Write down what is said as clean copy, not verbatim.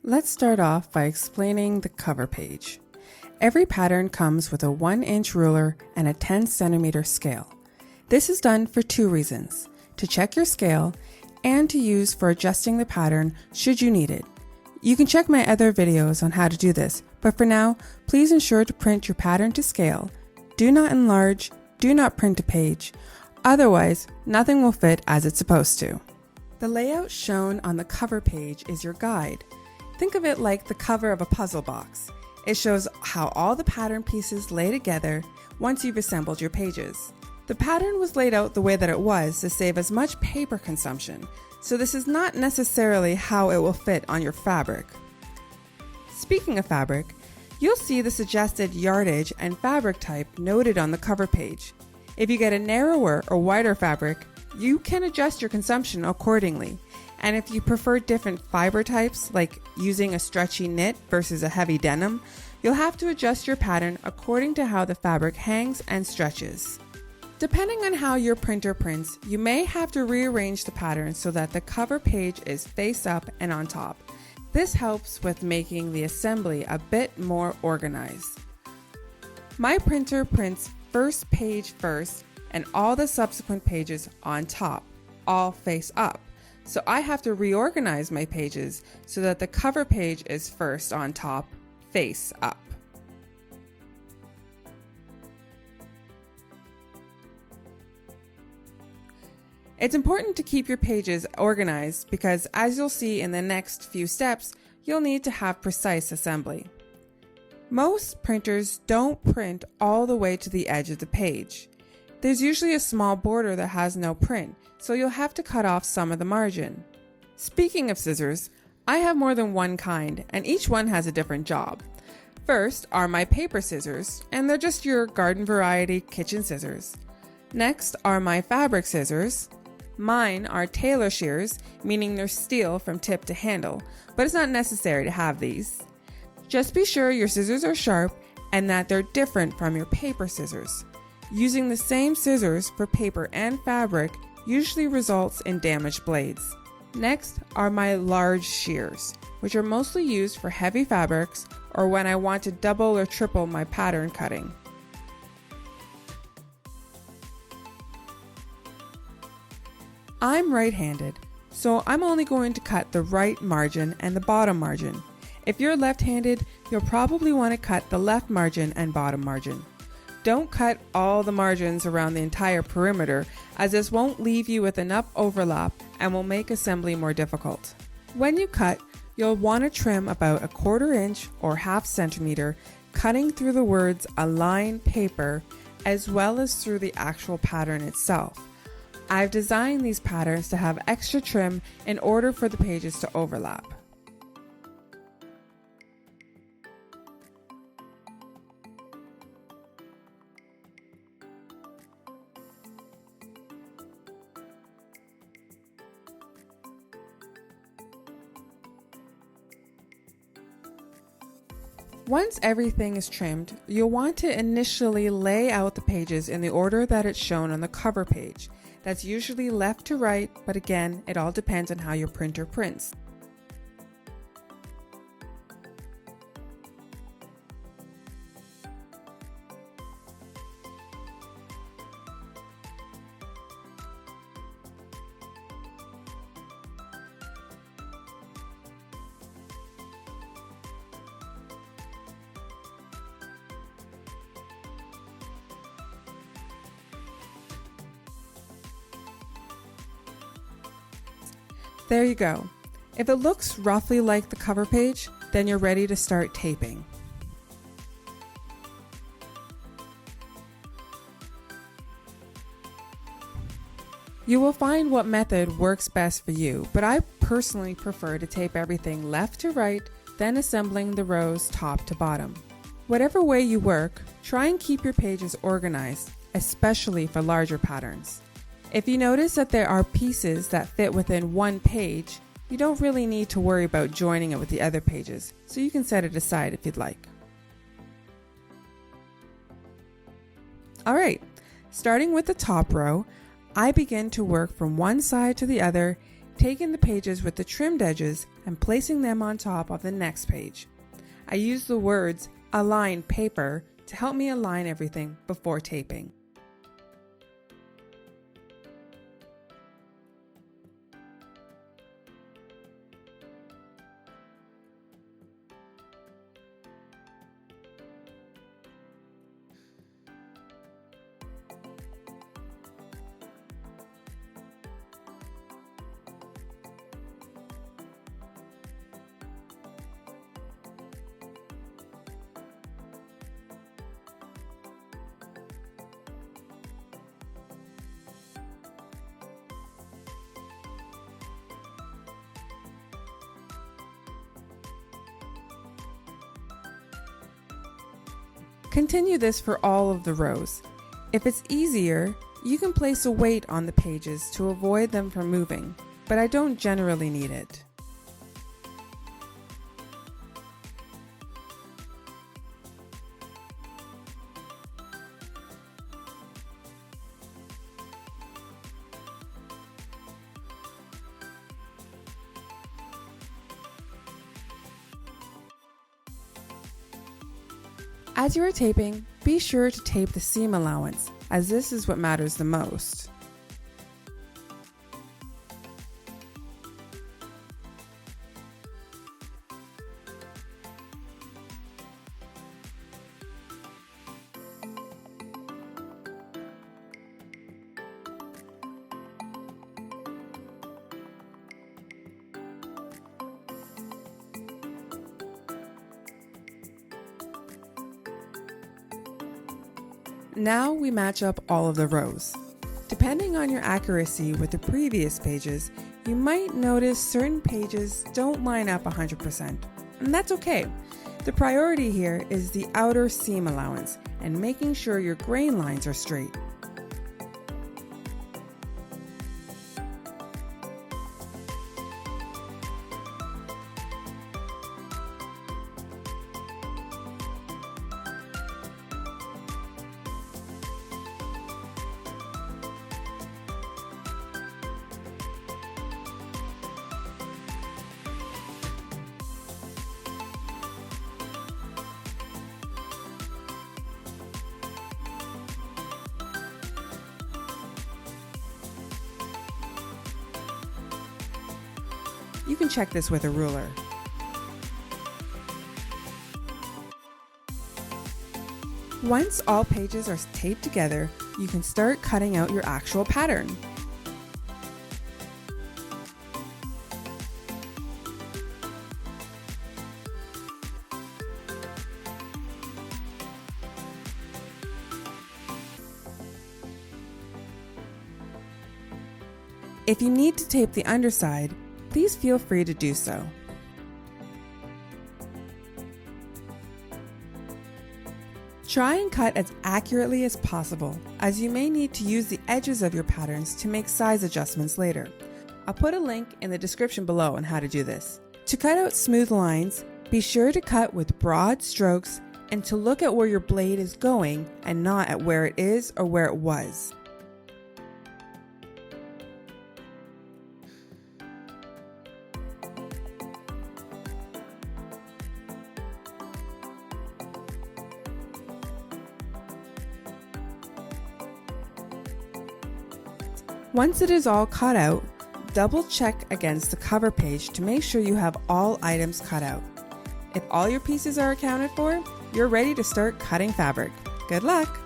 Let's start off by explaining the cover page. Every pattern comes with a 1-inch ruler and a 10-centimeter scale. This is done for two reasons: to check your scale and to use for adjusting the pattern should you need it. You can check my other videos on how to do this, but for now, please ensure to print your pattern to scale. Do not enlarge, do not print a page, otherwise nothing will fit as it's supposed to. The layout shown on the cover page is your guide. Think of it like the cover of a puzzle box. It shows how all the pattern pieces lay together once you've assembled your pages. The pattern was laid out the way that it was to save as much paper consumption, so this is not necessarily how it will fit on your fabric. Speaking of fabric, you'll see the suggested yardage and fabric type noted on the cover page. If you get a narrower or wider fabric, you can adjust your consumption accordingly. And if you prefer different fiber types, like using a stretchy knit versus a heavy denim, you'll have to adjust your pattern according to how the fabric hangs and stretches. Depending on how your printer prints, you may have to rearrange the pattern so that the cover page is face up and on top. This helps with making the assembly a bit more organized. My printer prints first page first and all the subsequent pages on top, all face up. So I have to reorganize my pages so that the cover page is first on top, face up. It's important to keep your pages organized because, as you'll see in the next few steps, you'll need to have precise assembly. Most printers don't print all the way to the edge of the page. There's usually a small border that has no print, so you'll have to cut off some of the margin. Speaking of scissors, I have more than one kind, and each one has a different job. First are my paper scissors, and they're just your garden variety kitchen scissors. Next are my fabric scissors. Mine are tailor shears, meaning they're steel from tip to handle, but it's not necessary to have these. Just be sure your scissors are sharp and that they're different from your paper scissors. Using the same scissors for paper and fabric usually results in damaged blades. Next are my large shears, which are mostly used for heavy fabrics or when I want to double or triple my pattern cutting. I'm right-handed, so I'm only going to cut the right margin and the bottom margin. If you're left-handed, you'll probably want to cut the left margin and bottom margin. Don't cut all the margins around the entire perimeter, as this won't leave you with enough overlap and will make assembly more difficult. When you cut, you'll want to trim about 1/4 inch or 1/2 centimeter, cutting through the words "align paper" as well as through the actual pattern itself. I've designed these patterns to have extra trim in order for the pages to overlap. Once everything is trimmed, you'll want to initially lay out the pages in the order that it's shown on the cover page. That's usually left to right, but again, it all depends on how your printer prints. There you go. If it looks roughly like the cover page, then you're ready to start taping. You will find what method works best for you, but I personally prefer to tape everything left to right, then assembling the rows top to bottom. Whatever way you work, try and keep your pages organized, especially for larger patterns. If you notice that there are pieces that fit within one page, you don't really need to worry about joining it with the other pages, so you can set it aside if you'd like. Alright, starting with the top row, I begin to work from one side to the other, taking the pages with the trimmed edges and placing them on top of the next page. I use the words align paper to help me align everything before taping. Continue this for all of the rows. If it's easier, you can place a weight on the pages to avoid them from moving, but I don't generally need it. As you are taping, be sure to tape the seam allowance, as this is what matters the most. Now we match up all of the rows. Depending on your accuracy with the previous pages, you might notice certain pages don't line up 100%, and that's okay. The priority here is the outer seam allowance and making sure your grain lines are straight. You can check this with a ruler. Once all pages are taped together, you can start cutting out your actual pattern. If you need to tape the underside, please feel free to do so. Try and cut as accurately as possible, as you may need to use the edges of your patterns to make size adjustments later. I'll put a link in the description below on how to do this. To cut out smooth lines, be sure to cut with broad strokes and to look at where your blade is going and not at where it is or where it was. Once it is all cut out, double check against the cover page to make sure you have all items cut out. If all your pieces are accounted for, you're ready to start cutting fabric. Good luck!